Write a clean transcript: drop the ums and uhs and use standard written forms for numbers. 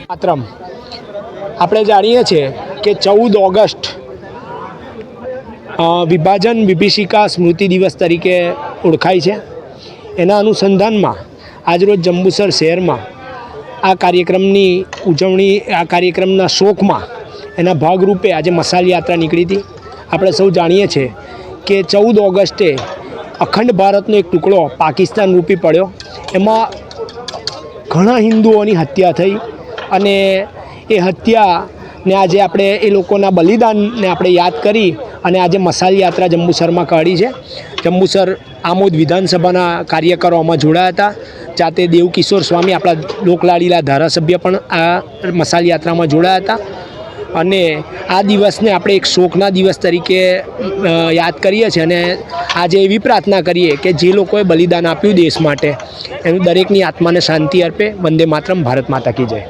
માતરમ આપણે જાણીએ છીએ કે 14 ઓગસ્ટ વિભાજન વિભીષિકા સ્મૃતિ દિવસ તરીકે ઓળખાય છે। એના અનુસંધાનમાં આજરોજ જંબુસર શહેરમાં આ કાર્યક્રમની ઉજવણી, આ કાર્યક્રમના શોકમાં એના ભાગરૂપે આજે મશાલ યાત્રા નીકળી હતી। આપણે સૌ જાણીએ છીએ કે 14 ઓગસ્ટે અખંડ ભારતનો એક ટુકડો પાકિસ્તાન રૂપી પડ્યો, એમાં ઘણા હિન્દુઓની હત્યા થઈ અને એ હત્યાને આજે આપણે એ લોકોના બલિદાનને આપણે યાદ કરી અને આજે મશાલ યાત્રા જંબુસરમાં કાઢી છે। જંબુસર આમોદ વિધાનસભાના કાર્યકરો આમાં જોડાયા હતા, જાતે દેવકિશોર સ્વામી આપણા લોકલાડીલા ધારાસભ્ય પણ આ મશાલ યાત્રામાં જોડાયા હતા અને આ દિવસને આપણે એક શોકના દિવસ તરીકે યાદ કરીએ છીએ અને આજે એવી પ્રાર્થના કરીએ કે જે લોકોએ બલિદાન આપ્યું દેશ માટે એનું દરેકની આત્માને શાંતિ અર્પે। વંદે માતરમ, ભારત માતા કી જય।